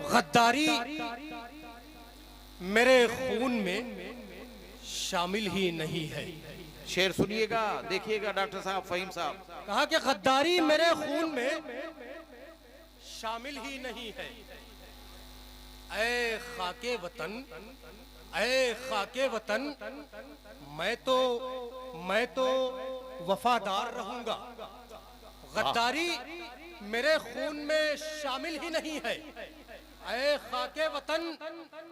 गद्दारी मेरे खून में शामिल ही नहीं है। शेर सुनिएगा, देखिएगा डॉक्टर साहब, फहीम साहब। कहा कि गद्दारी मेरे खून में शामिल ही नहीं है। ऐ खाके वतन, ऐ खाके वतन, मैं तो वफादार रहूंगा। गद्दारी मेरे खून में शामिल ही नहीं है। ऐ खाके वतन,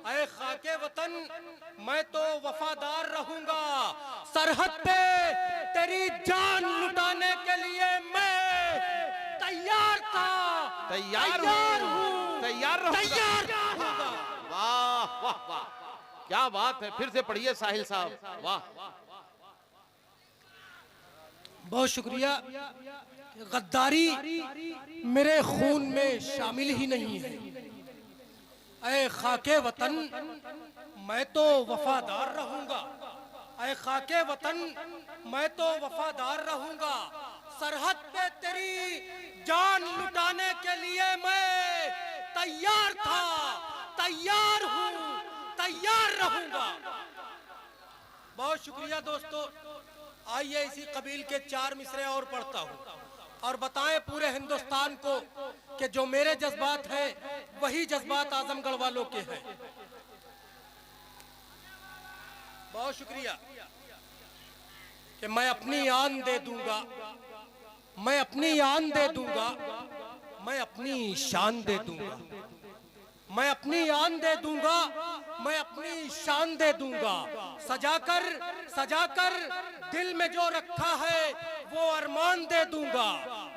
ऐ खाके वतन, मैं तो वफादार रहूंगा। सरहद पे तेरी जान लुटाने के लिए मैं तैयार था, तैयार हूँ, तैयार रहूंगा। वाह वाह वाह, क्या बात है। फिर से पढ़िए साहिल साहब, वाह। बहुत शुक्रिया। गद्दारी मेरे खून में शामिल ही नहीं है। ऐ खाके वतन, मैं तो वफादार रहूंगा। ऐ खाके वतन, मैं तो वफादार रहूंगा। सरहद पे तेरी जान लुटाने के लिए मैं तैयार था, तैयार हूँ, तैयार रहूंगा। बहुत शुक्रिया दोस्तों। आइए इसी कबील के 4 मिसरे और पढ़ता हूँ और बताएं पूरे हिंदुस्तान को कि जो मेरे जज्बात हैं वही जज्बात आजमगढ़ वालों के हैं। बहुत शुक्रिया कि मैं अपनी आन दे दूंगा, मैं अपनी आन दे दूंगा, मैं अपनी शान दे दूंगा, मैं अपनी आन दे दूंगा, मैं अपनी शान दे दूंगा। सजाकर सजाकर दिल में जो रखा है वो अरमान दे दूंगा।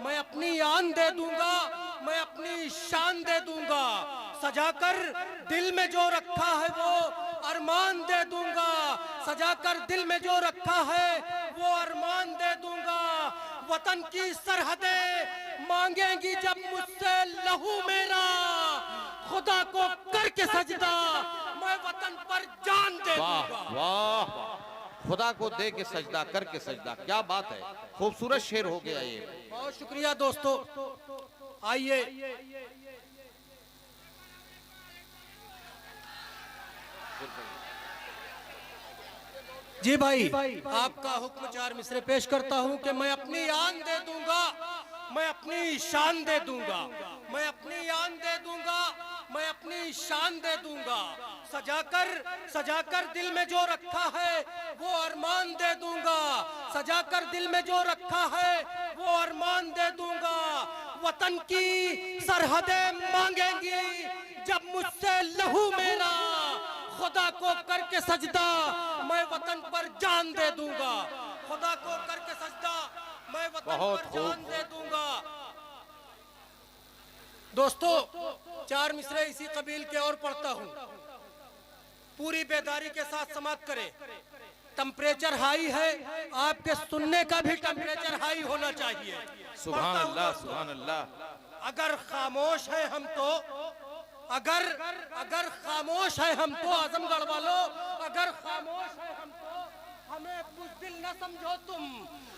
मैं अपनी आन दे दूंगा, मैं अपनी शान दे दूंगा। सजाकर दिल में जो रखा है वो अरमान दे दूंगा। सजाकर दिल में जो रखा है वो अरमान दे दूंगा। वतन की सरहदें मांगेंगी जब मुझसे लहू मेरा, खुदा को करके सजदा मैं वतन पर जान दे दूंगा। वाह, खुदा को दे के सजदा, करके सजदा, क्या बात है। खूबसूरत शेर हो गया ये। बहुत शुक्रिया दोस्तों। आइए जी भाई, आपका हुक्म 4 मिसरे पेश करता हूं कि मैं अपनी आन दे दूंगा, मैं अपनी शान दे दूंगा, मैं अपनी आन दे दूंगा, मैं अपनी शान दे दूंगा। सजाकर सजाकर दिल में जो रखा है वो अरमान दे दूंगा। सजाकर दिल में जो रखा है वो अरमान दे दूंगा। वतन की सरहदें मांगेंगी जब मुझसे लहू मेरा, खुदा को करके सजदा मैं वतन पर जान दे दूंगा। खुदा को करके सजदा मैं वतन पर जान दे दूंगा। दोस्तों 4 मिसरे इसी कबील के और पढ़ता हूँ। पूरी बेदारी के साथ समाप्त करें। टेम्परेचर हाई है, आपके सुनने का भी टेम्परेचर हाई होना चाहिए। सुभान अल्लाह, सुभान अल्लाह। अगर खामोश है हम तो, अगर खामोश है हम तो आजमगढ़ वालों, अगर खामोश है हम तो हमें बुज़दिल न समझो तुम।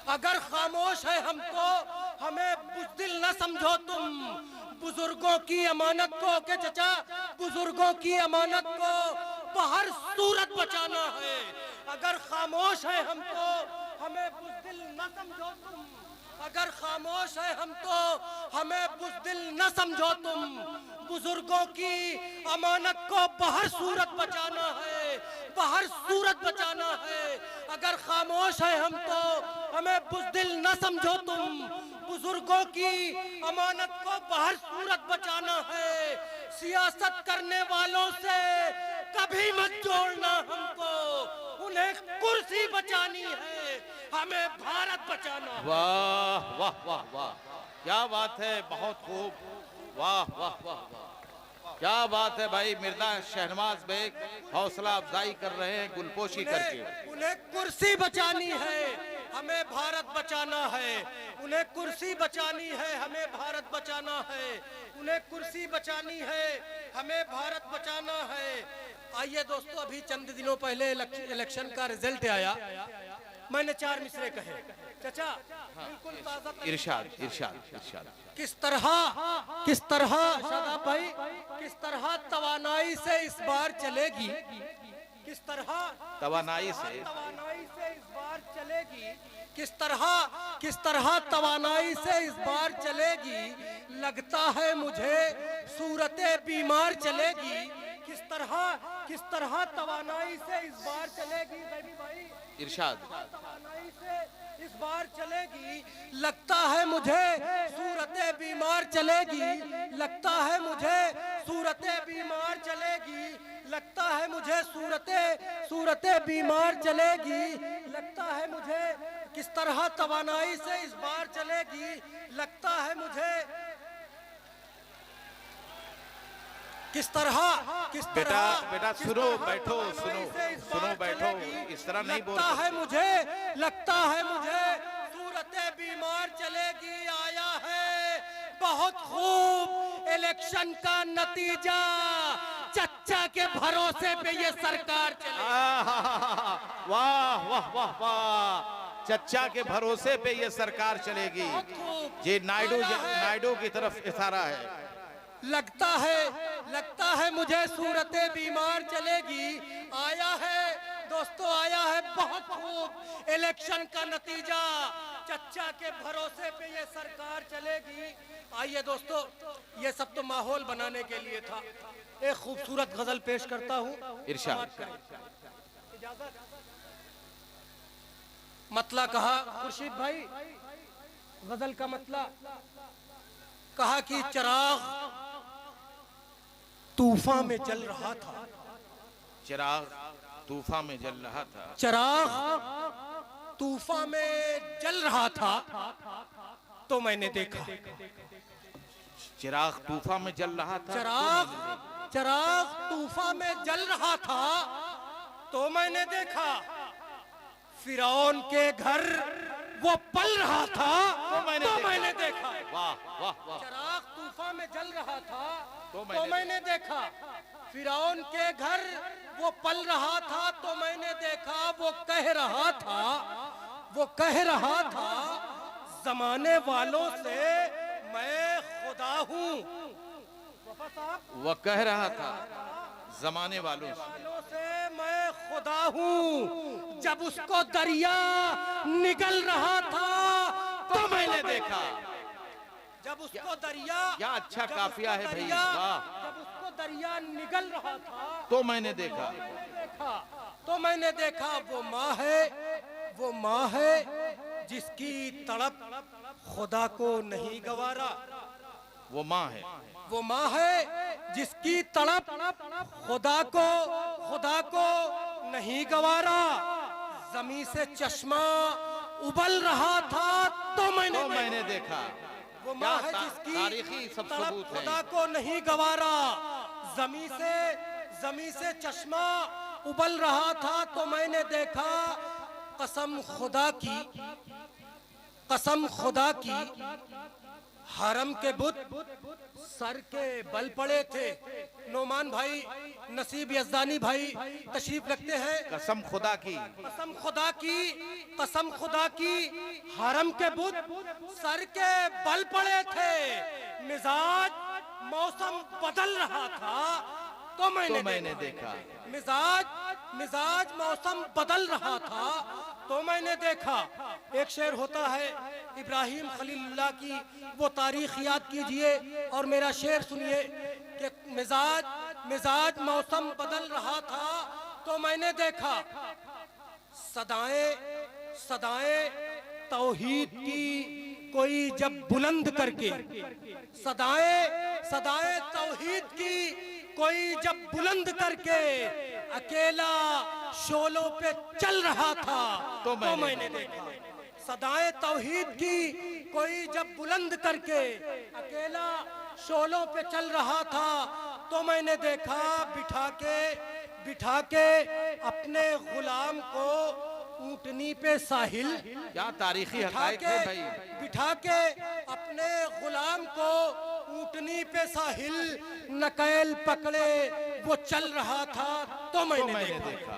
अगर खामोश है हम तो हमें बुज़दिल न समझो तुम। बुजुर्गों की अमानत को के चचा, बुजुर्गों की अमानत को बाहर सूरत बचाना है। अगर खामोश है हम तो हमें बुज़दिल न समझो तुम। अगर खामोश है हम तो हमें बुज़दिल न समझो तुम। बुजुर्गों की अमानत को बाहर सूरत बचाना है, बाहर सूरत बचाना है। अगर खामोश है हम तो हमें बुज़दिल न समझो तुम। बुजुर्गों की अमानत को बाहर सूरत बचाना है। सियासत करने वालों से कभी मत जोड़ना हमको, उन्हें कुर्सी बचानी है, हमें भारत बचाना। वाह वाह वाह वाह, क्या बात है, बहुत खूब। वाह वाह वाह वाह, क्या बात है भाई। मिर्जा शहनवाज बेग हौसला अफजाई कर रहे हैं गुलपोशी करके। उन्हें कुर्सी बचानी है, हमें भारत बचाना है। उन्हें कुर्सी बचानी है, हमें भारत बचाना है। उन्हें कुर्सी बचानी है, हमें भारत बचाना है। आइए दोस्तों, अभी चंद दिनों पहले इलेक्शन का रिजल्ट आया। मैंने 4 मिसरे कहे चचा, बिल्कुल ताजा इरशाद इरशाद इरशाद। किस तरह शादाब भाई, किस तरह तवानाई से इस बार चलेगी, किस तरह तवानाई से इस बार चलेगी, किस तरह तवानाई से इस बार चलेगी, लगता है मुझे सूरतें बीमार चलेगी, किस तरह तवानाई से इस बार चलेगी, भाई इरशाद तवानाई से इस बार चलेगी, लगता है मुझे सूरतें बीमार चलेगी, लगता है मुझे सूरतें बीमार चलेगी, लगता है मुझे सूरतें बीमार चलेगी, लगता है मुझे किस तरह तवानाई से इस बार चलेगी, लगता है मुझे किस तरह बेटा सुनो बैठो, सुनो बैठो, इस तरह नहीं बोल सकते। लगता है मुझे सूरतें बीमार चलेगी, आया है बहुत खूब इलेक्शन का नतीजा, चच्चा के भरोसे पे ये सरकार चलेगी। वाह वाह वाह वाह, चच्चा के भरोसे पे ये सरकार चलेगी। जी नायडू की तरफ इशारा है। लगता है मुझे सूरतें बीमार चलेगी, आया है दोस्तों, आया है बहुत खूब इलेक्शन का नतीजा, चच्चा के भरोसे पे ये सरकार चलेगी। आइए दोस्तों, ये सब तो माहौल बनाने के लिए था। एक खूबसूरत गजल पेश करता हूँ, इरशाद। मतला कहा खुर्शीद भाई, गजल का मतला कहा कि चिराग तूफान में जल रहा था, चिराग तूफान में जल रहा था, चिराग तूफान में जल रहा था तो मैंने देखा, चिराग तूफान में जल रहा था, चिराग तूफान में जल रहा था तो मैंने देखा, फिरौन के घर वो पल रहा था तो मैंने देखा। वाह वाह वाह, चिराग तूफान में जल रहा था तो मैंने देखा, फिरौन के घर वो पल रहा था तो मैंने देखा, वो कह रहा था जमाने वालों से मैं खुदा हूँ, वो कह रहा था जमाने वालों से मैं खुदा हूँ, जब उसको दरिया निगल रहा था तो मैंने देखा, जब उसको दरिया, क्या अच्छा काफिया है भाई, वाह, जब उसको दरिया निगल रहा था तो मैंने देखा, वो माँ है जिसकी तड़प खुदा को नहीं गवारा, वो माँ है जिसकी तड़प खुदा को नहीं गवारा, जमीन से चश्मा उबल रहा था तो मैंने देखा। वो माँ है जिसकी तारीखी सब सबूत है, खुदा को नहीं गवारा, जमीन से चश्मा उबल रहा था तो मैंने देखा, कसम खुदा की हरम के बुत सर के बल पड़े थे। नोमान भाई, नसीब यज़दानी भाई तशरीफ रखते हैं। कसम खुदा की हरम के बुत सर के बल पड़े थे, मिजाज मौसम बदल रहा था तो मैंने देखा, मिजाज मौसम बदल रहा था तो मैंने देखा। एक शेर होता है इब्राहिम खलीलुल्लाह की, वो तारीख याद कीजिए और मेरा शेर सुनिए कि मिजाज मौसम बदल रहा था तो मैंने देखा, सदाएं तौहीद की कोई जब बुलंद करके, सदाएं तौहीद की कोई जब बुलंद करके अकेला शोलों पे चल रहा था तो मैंने देखा, सदाएं तौहीद की कोई जब बुलंद करके अकेला शोलों पे चल रहा था तो मैंने देखा, बिठा के अपने गुलाम को ऊंटनी पे साहिल, क्या तारीखी हक़ाइक़ है भाई, बिठा के अपने गुलाम को ऊंटनी पे साहिल नकैल पकड़े वो चल रहा था तो मैंने देखा।